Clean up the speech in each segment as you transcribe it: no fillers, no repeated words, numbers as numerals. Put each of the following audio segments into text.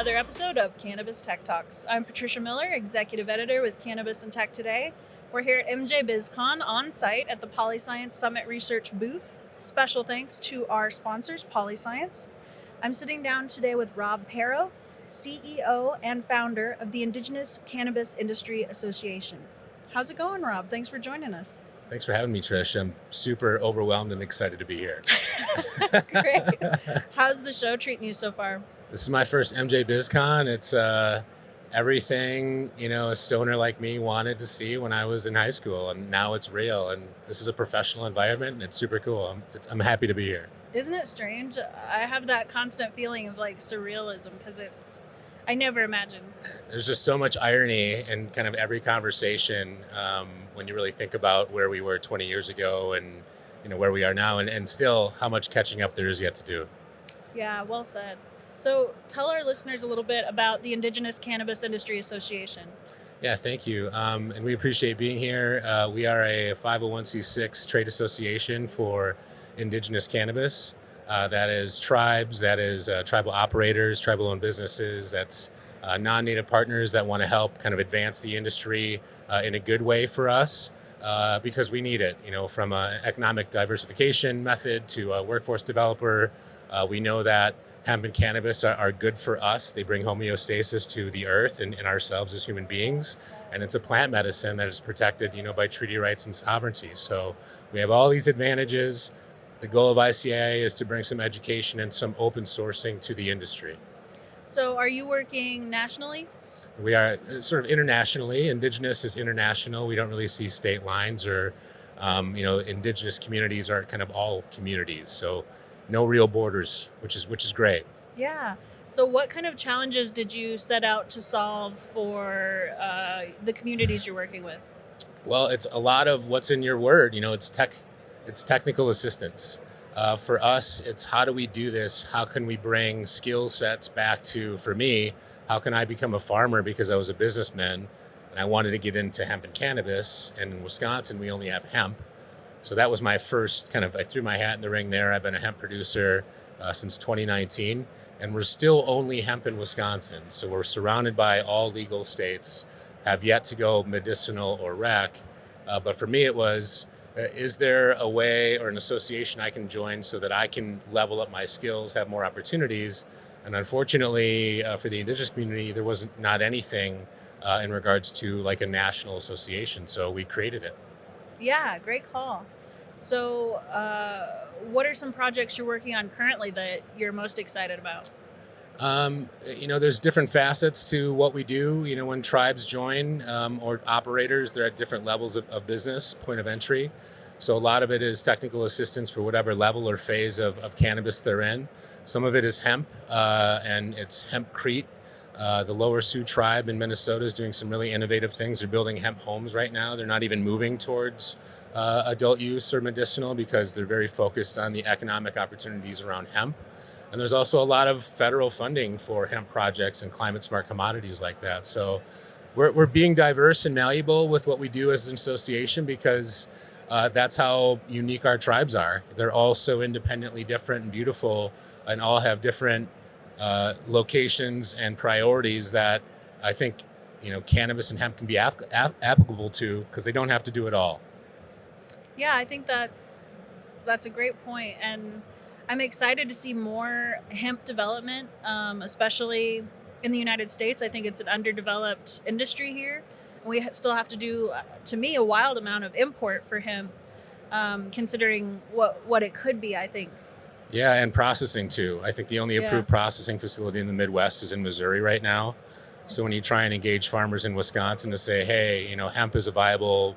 another episode of Cannabis Tech Talks. I'm Patricia Miller, Executive Editor with Cannabis and Tech Today. We're here at MJBizCon on site at the PolyScience Summit Research booth. Special thanks to our sponsors, PolyScience. I'm sitting down today with Rob Pero, CEO and founder of the Indigenous Cannabis Industry Association. How's it going, Rob? Thanks for joining us. Thanks for having me, Trish. I'm super overwhelmed and excited to be here. Great. How's the show treating you so far? This is my first MJBizCon. It's everything, a stoner like me wanted to see when I was in high school, and now it's real. And this is a professional environment, and it's super cool. I'm happy to be here. Isn't it strange? I have that constant feeling of like surrealism because I never imagined. There's just so much irony in kind of every conversation when you really think about where we were 20 years ago and where we are now, and still how much catching up there is yet to do. Yeah, well said. So tell our listeners a little bit about the Indigenous Cannabis Industry Association. Yeah, thank you. And we appreciate being here. We are a 501c6 trade association for Indigenous cannabis. That is tribes, that is tribal operators, tribal-owned businesses, that's non-native partners that want to help kind of advance the industry in a good way for us because we need it. From an economic diversification method to a workforce developer, we know that hemp and cannabis are good for us. They bring homeostasis to the earth and ourselves as human beings. And it's a plant medicine that is protected, by treaty rights and sovereignty. So we have all these advantages. The goal of ICIA is to bring some education and some open sourcing to the industry. So are you working nationally? We are sort of internationally. Indigenous is international. We don't really see state lines or, Indigenous communities are kind of all communities. So no real borders, which is great. Yeah. So what kind of challenges did you set out to solve for the communities you're working with? Well, it's a lot of what's in your word. It's technical assistance. For us, it's how do we do this? How can we bring skill sets back to, for me, how can I become a farmer because I was a businessman and I wanted to get into hemp and cannabis. And in Wisconsin, we only have hemp. So that was my first I threw my hat in the ring there. I've been a hemp producer since 2019, and we're still only hemp in Wisconsin. So we're surrounded by all legal states, have yet to go medicinal or rec. But for me, it was, is there a way or an association I can join so that I can level up my skills, have more opportunities? And unfortunately, for the Indigenous community, there was not anything in regards to like a national association. So we created it. Yeah, great call. So what are some projects you're working on currently that you're most excited about? There's different facets to what we do. When tribes join or operators, they're at different levels of business, point of entry. So a lot of it is technical assistance for whatever level or phase of cannabis they're in. Some of it is hemp, and it's hempcrete. The Lower Sioux tribe in Minnesota is doing some really innovative things. They're building hemp homes right now. They're not even moving towards adult use or medicinal because they're very focused on the economic opportunities around hemp. And there's also a lot of federal funding for hemp projects and climate smart commodities like that. So we're being diverse and malleable with what we do as an association because that's how unique our tribes are. They're all so independently different and beautiful and all have different locations and priorities that I think cannabis and hemp can be applicable to because they don't have to do it all. Yeah, I think that's a great point, and I'm excited to see more hemp development, especially in the United States. I think it's an underdeveloped industry here. We still have to do, to me, a wild amount of import for hemp, considering what it could be, I think. Yeah, and processing too. I think the only approved processing facility in the Midwest is in Missouri right now. So when you try and engage farmers in Wisconsin to say, hey, hemp is a viable,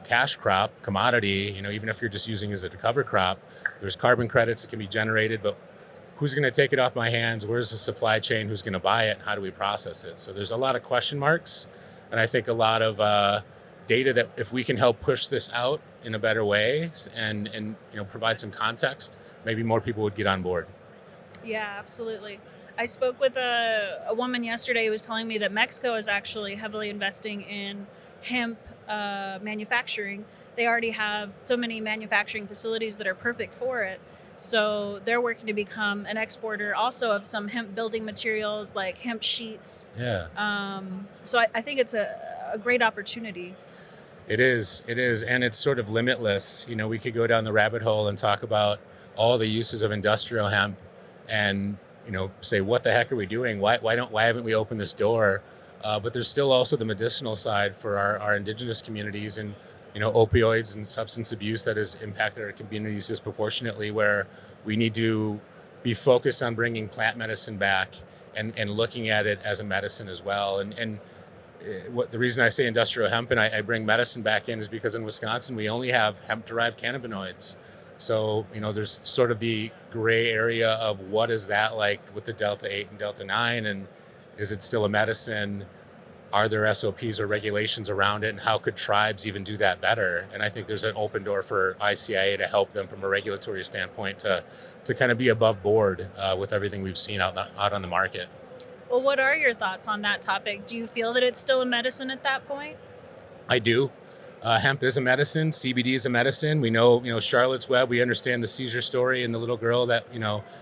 cash crop, commodity, even if you're just using it as a cover crop, there's carbon credits that can be generated, but who's going to take it off my hands? Where's the supply chain? Who's going to buy it? How do we process it? So there's a lot of question marks. And I think a lot of data that if we can help push this out in a better way and provide some context, maybe more people would get on board. Yeah, absolutely. I spoke with a woman yesterday who was telling me that Mexico is actually heavily investing in hemp manufacturing. They already have so many manufacturing facilities that are perfect for it. So they're working to become an exporter also of some hemp building materials like hemp sheets. Yeah. So I think it's a great opportunity. It is, and it's sort of limitless. You know, we could go down the rabbit hole and talk about all the uses of industrial hemp, and say, what the heck are we doing? Why haven't we opened this door? But there's still also the medicinal side for our indigenous communities, and opioids and substance abuse that has impacted our communities disproportionately. Where we need to be focused on bringing plant medicine back and looking at it as a medicine as well. And what the reason I say industrial hemp and I bring medicine back in is because in Wisconsin we only have hemp-derived cannabinoids. So there's sort of the gray area of what is that like with the Delta 8 and Delta 9, and is it still a medicine? Are there SOPs or regulations around it, and how could tribes even do that better? And I think there's an open door for ICIA to help them from a regulatory standpoint to kind of be above board with everything we've seen out on the market. Well, what are your thoughts on that topic? Do you feel that it's still a medicine at that point? I do. Hemp is a medicine. CBD is a medicine. We know, Charlotte's Web. We understand the seizure story and the little girl that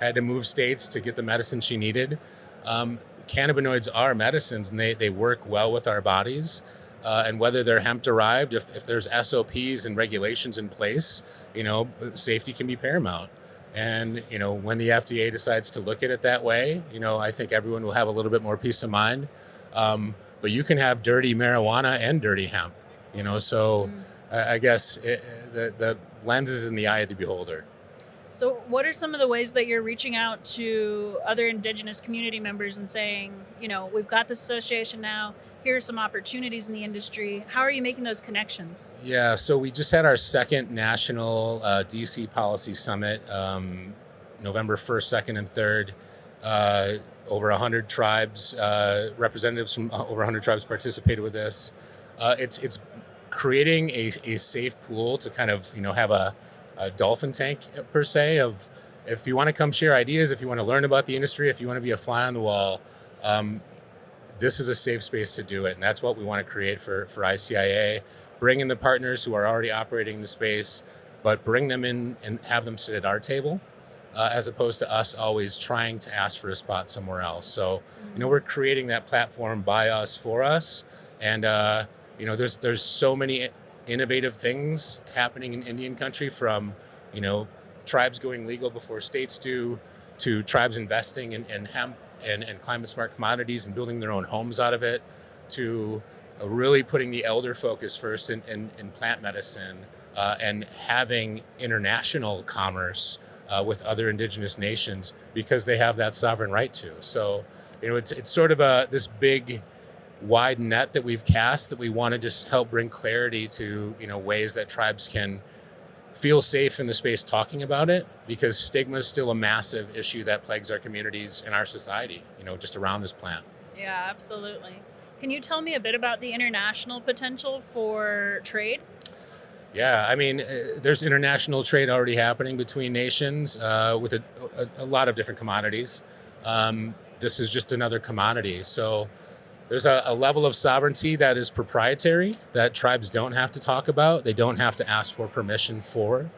had to move states to get the medicine she needed. Cannabinoids are medicines, and they work well with our bodies. And whether they're hemp derived, if there's SOPs and regulations in place, safety can be paramount. And when the FDA decides to look at it that way, I think everyone will have a little bit more peace of mind. But you can have dirty marijuana and dirty hemp. So I guess the lens is in the eye of the beholder. So what are some of the ways that you're reaching out to other Indigenous community members and saying, we've got this association now, here are some opportunities in the industry. How are you making those connections? Yeah, so we just had our second national DC Policy Summit, November 1st, 2nd, and 3rd. Over 100 tribes, representatives from over 100 tribes participated with this. It's creating a safe pool to kind of have a dolphin tank per se of, if you want to come share ideas, if you want to learn about the industry, if you want to be a fly on the wall, this is a safe space to do it. And that's what we want to create for ICIA. Bring in the partners who are already operating the space, but bring them in and have them sit at our table, as opposed to us always trying to ask for a spot somewhere else. So, we're creating that platform by us, for us. And, there's so many innovative things happening in Indian country, from, tribes going legal before states do, to tribes investing in hemp and climate smart commodities and building their own homes out of it, to really putting the elder focus first in plant medicine, and having international commerce with other indigenous nations, because they have that sovereign right to. So, it's sort of this big wide net that we've cast, that we want to just help bring clarity to ways that tribes can feel safe in the space talking about it, because stigma is still a massive issue that plagues our communities and our society, just around this plant. Yeah, absolutely. Can you tell me a bit about the international potential for trade? Yeah, I mean, there's international trade already happening between nations with a lot of different commodities. This is just another commodity. So there's a level of sovereignty that is proprietary, that tribes don't have to talk about. They don't have to ask for permission for.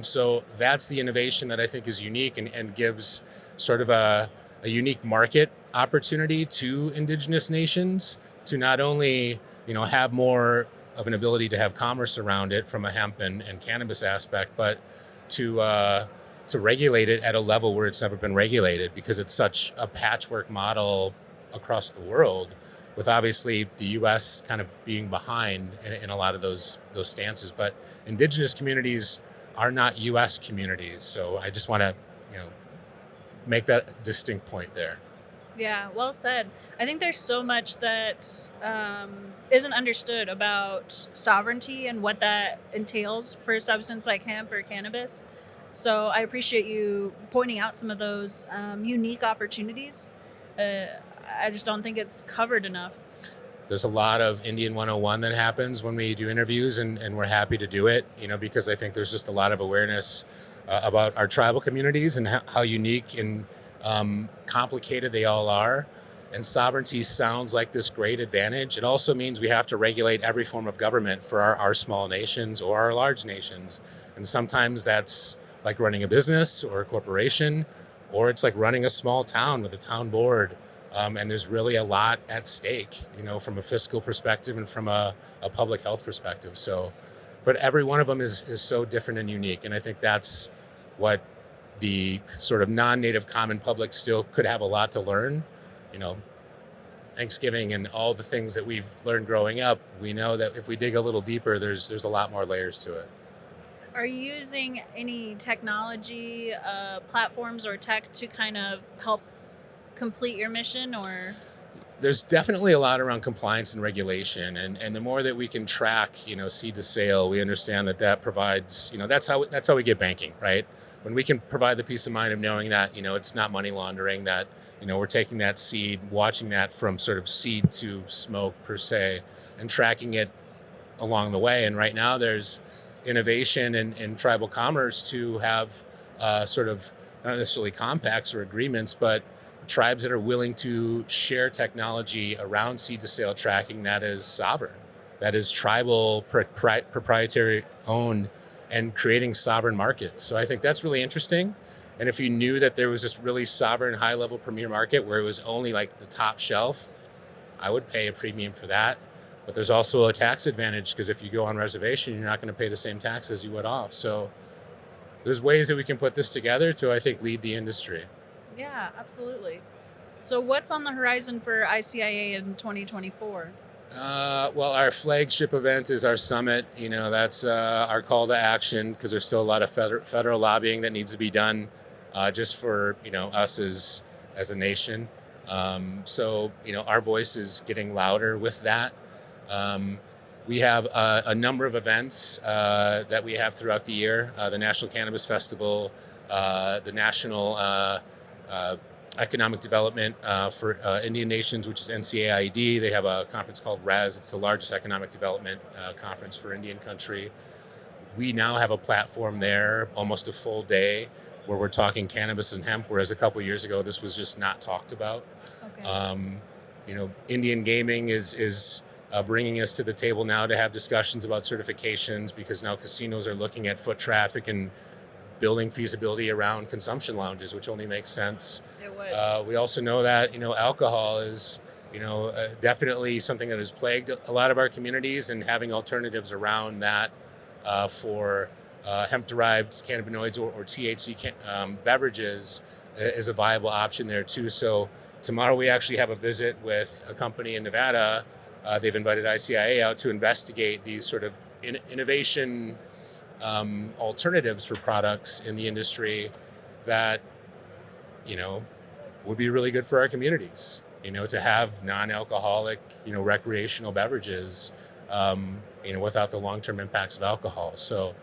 So that's the innovation that I think is unique, and gives sort of a unique market opportunity to indigenous nations to not only, have more of an ability to have commerce around it from a hemp and cannabis aspect, but to regulate it at a level where it's never been regulated, because it's such a patchwork model across the world, with obviously the U.S. kind of being behind in a lot of those stances. But indigenous communities are not U.S. communities, so I just want to make that distinct point there. Yeah, well said. I think there's so much that isn't understood about sovereignty and what that entails for a substance like hemp or cannabis. So I appreciate you pointing out some of those unique opportunities. I just don't think it's covered enough. There's a lot of Indian 101 that happens when we do interviews, and we're happy to do it, because I think there's just a lot of awareness about our tribal communities and how unique and complicated they all are. And sovereignty sounds like this great advantage. It also means we have to regulate every form of government for our small nations or our large nations. And sometimes that's like running a business or a corporation, or it's like running a small town with a town board. And there's really a lot at stake, from a fiscal perspective and from a public health perspective. So, but every one of them is so different and unique. And I think that's what the sort of non-native common public still could have a lot to learn. Thanksgiving and all the things that we've learned growing up, we know that if we dig a little deeper, there's a lot more layers to it. Are you using any technology platforms or tech to kind of help complete your mission, or? There's definitely a lot around compliance and regulation, and the more that we can track, seed to sale, we understand that provides, that's how we get banking, right? When we can provide the peace of mind of knowing that, it's not money laundering, that, we're taking that seed, watching that from sort of seed to smoke per se, and tracking it along the way. And right now there's innovation in tribal commerce to have sort of not necessarily compacts or agreements, but tribes that are willing to share technology around seed to sale tracking that is sovereign, that is tribal, proprietary owned, and creating sovereign markets. So I think that's really interesting. And if you knew that there was this really sovereign, high level premier market where it was only like the top shelf, I would pay a premium for that. But there's also a tax advantage, because if you go on reservation, you're not going to pay the same tax as you would off. So there's ways that we can put this together to, I think, lead the industry. Yeah, absolutely. So what's on the horizon for ICIA in 2024? Well, our flagship event is our summit. That's our call to action, because there's still a lot of federal lobbying that needs to be done just for, us as a nation. So, our voice is getting louder with that. We have a number of events that we have throughout the year. The National Cannabis Festival, the National Economic Development for Indian Nations, which is NCAID. They have a conference called RES. It's the largest economic development conference for Indian country. We now have a platform there, almost a full day, where we're talking cannabis and hemp, whereas a couple of years ago, this was just not talked about. Okay. Indian gaming is bringing us to the table now to have discussions about certifications, because now casinos are looking at foot traffic and building feasibility around consumption lounges, which only makes sense. It would. We also know that, alcohol is, definitely something that has plagued a lot of our communities, and having alternatives around that for hemp-derived cannabinoids or THC beverages is a viable option there too. So tomorrow we actually have a visit with a company in Nevada. They've invited ICIA out to investigate these sort of innovation alternatives for products in the industry that, would be really good for our communities, to have non-alcoholic, recreational beverages, without the long-term impacts of alcohol. So,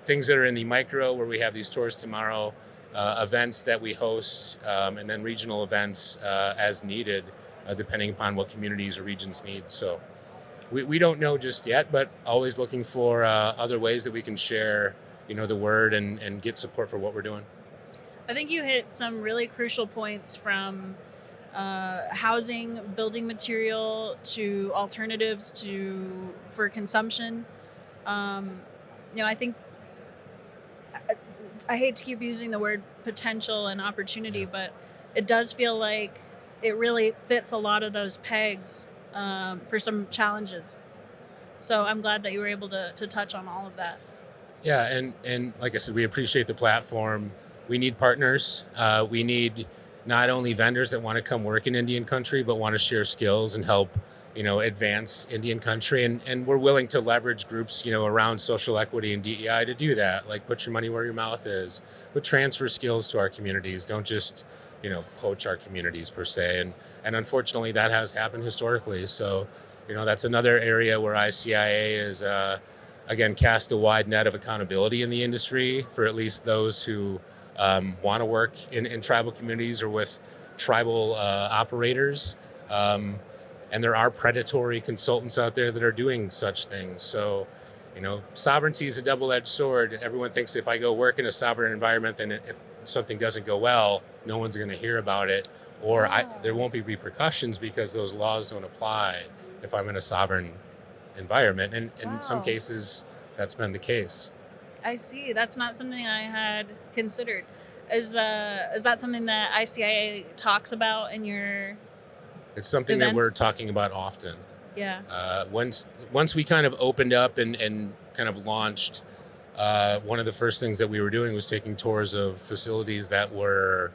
things that are in the micro, where we have these tours tomorrow, events that we host, and then regional events as needed, depending upon what communities or regions need. So we don't know just yet, but always looking for other ways that we can share, the word and get support for what we're doing. I think you hit some really crucial points, from housing, building material, to alternatives for consumption. I think I hate to keep using the word potential and opportunity, but it does feel like it really fits a lot of those pegs for some challenges. So I'm glad that you were able to touch on all of that. Yeah, and like I said, we appreciate the platform. We need partners. We need not only vendors that want to come work in Indian country, but want to share skills and help, advance Indian country. And we're willing to leverage groups, around social equity and DEI to do that. Like, put your money where your mouth is, but transfer skills to our communities. Don't just, poach our communities per se. And unfortunately, that has happened historically. So, that's another area where ICIA is, again, cast a wide net of accountability in the industry for at least those who want to work in tribal communities or with tribal operators. And there are predatory consultants out there that are doing such things. So, sovereignty is a double-edged sword. Everyone thinks if I go work in a sovereign environment, then if something doesn't go well, no one's going to hear about it, or there won't be repercussions because those laws don't apply if I'm in a sovereign environment. And in some cases, that's been the case. I see. That's not something I had considered. Is that something that ICIA talks about in your It's something that we're events? talking about often. Yeah. Once we kind of opened up and kind of launched, one of the first things that we were doing was taking tours of facilities that were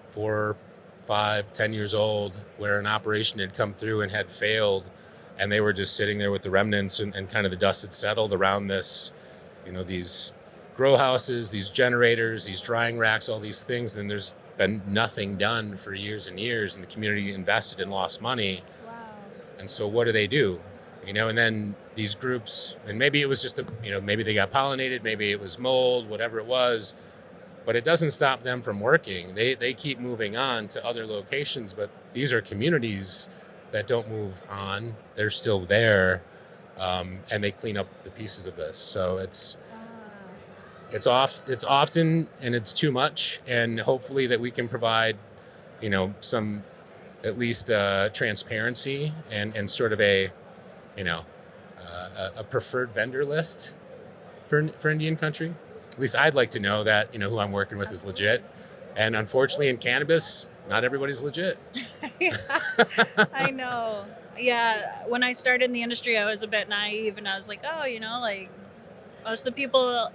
4, 5, 10 years old, where an operation had come through and had failed, and they were just sitting there with the remnants and kind of the dust had settled around this, these grow houses, these generators, these drying racks, all these things, and there's been nothing done for years and years, and the community invested and lost money. Wow. And so what do? And then these groups, and maybe it was just maybe they got pollinated, maybe it was mold, whatever it was, but it doesn't stop them from working. They keep moving on to other locations, but these are communities that don't move on. They're still there, and they clean up the pieces of this. So it's often, and it's too much, and hopefully that we can provide, some at least transparency and sort of a preferred vendor list for Indian country. At least I'd like to know that, who I'm working with is legit. And unfortunately in cannabis, not everybody's legit. I know. Yeah, when I started in the industry, I was a bit naive, and I was like, oh, like most of the people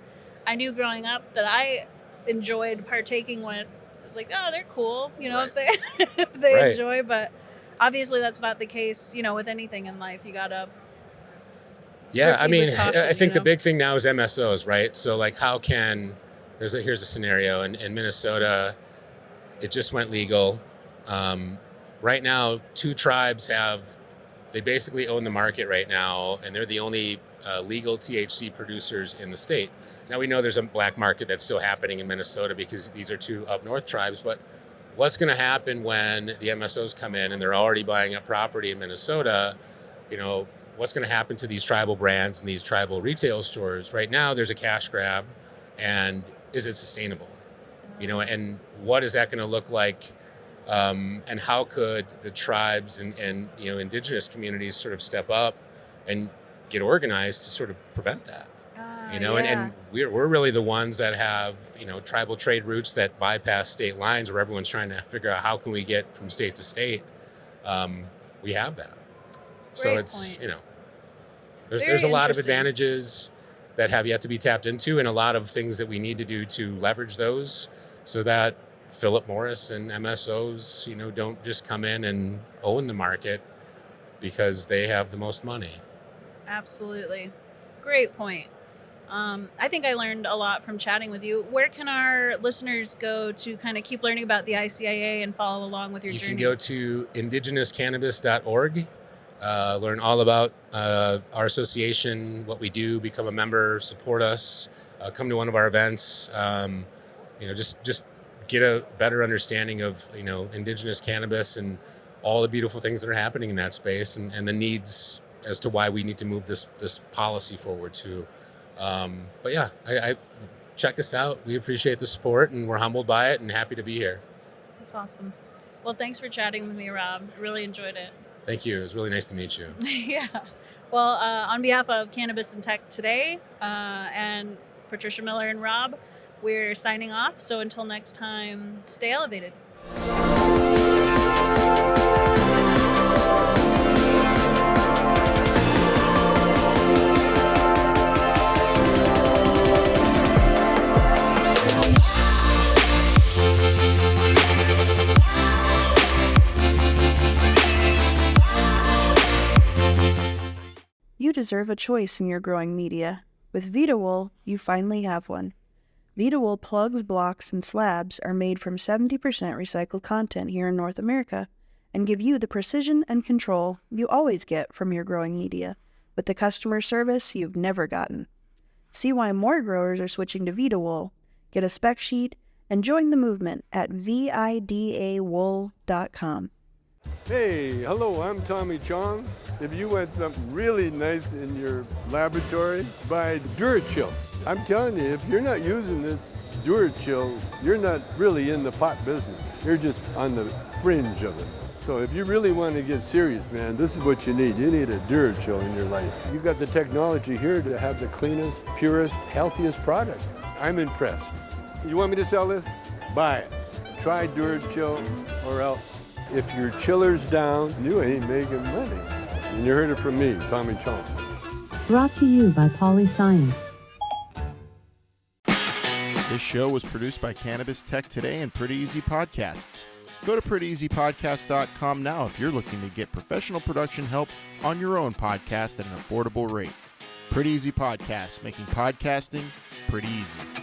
I knew growing up that I enjoyed partaking with, I was like, oh, they're cool, Right. if they Right. enjoy, but obviously that's not the case, with anything in life. You gotta Yeah, proceed I mean, with caution, I think the big thing now is MSOs, right? So like here's a scenario in Minnesota, it just went legal. Right now, 2 tribes they basically own the market right now, and they're the only legal THC producers in the state. Now we know there's a black market that's still happening in Minnesota because these are 2 up north tribes, but what's going to happen when the MSOs come in and they're already buying up property in Minnesota? What's going to happen to these tribal brands and these tribal retail stores? Right now, there's a cash grab, and is it sustainable? And what is that going to look like? And how could the tribes and indigenous communities sort of step up and get organized to sort of prevent that? And we're really the ones that have tribal trade routes that bypass state lines, where everyone's trying to figure out how can we get from state to state. We have that, so Great it's point. there's Very a lot of interesting. advantages that have yet to be tapped into, and a lot of things that we need to do to leverage those, so that Philip Morris and MSOs don't just come in and own the market because they have the most money. Absolutely. Great point. I think I learned a lot from chatting with you. Where can our listeners go to kind of keep learning about the ICIA and follow along with your You journey? can go to indigenouscannabis.org, learn all about our association, what we do, become a member, support us, come to one of our events. Just get a better understanding of indigenous cannabis and all the beautiful things that are happening in that space, and the needs as to why we need to move this policy forward too. But yeah, I check us out. We appreciate the support, and we're humbled by it and happy to be here. That's awesome. Well, thanks for chatting with me, Rob. I really enjoyed it. Thank you. It was really nice to meet you. Yeah. Well, on behalf of Cannabis and Tech today, and Patricia Miller and Rob, we're signing off. So until next time, stay elevated. You deserve a choice in your growing media. With VitaWool, you finally have one. VitaWool plugs, blocks, and slabs are made from 70% recycled content here in North America and give you the precision and control you always get from your growing media, with the customer service you've never gotten. See why more growers are switching to VitaWool. Get a spec sheet and join the movement at vidawool.com. Hey, hello, I'm Tommy Chong. If you want something really nice in your laboratory, buy DuraChill. I'm telling you, if you're not using this DuraChill, you're not really in the pot business. You're just on the fringe of it. So if you really want to get serious, man, this is what you need. You need a DuraChill in your life. You got the technology here to have the cleanest, purest, healthiest product. I'm impressed. You want me to sell this? Buy it. Try DuraChill or else. If your chiller's down, you ain't making money. And you heard it from me, Tommy Chong. Brought to you by PolyScience. This show was produced by Cannabis Tech Today and Pretty Easy Podcasts. Go to prettyeasypodcast.com now if you're looking to get professional production help on your own podcast at an affordable rate. Pretty Easy Podcasts, making podcasting pretty easy.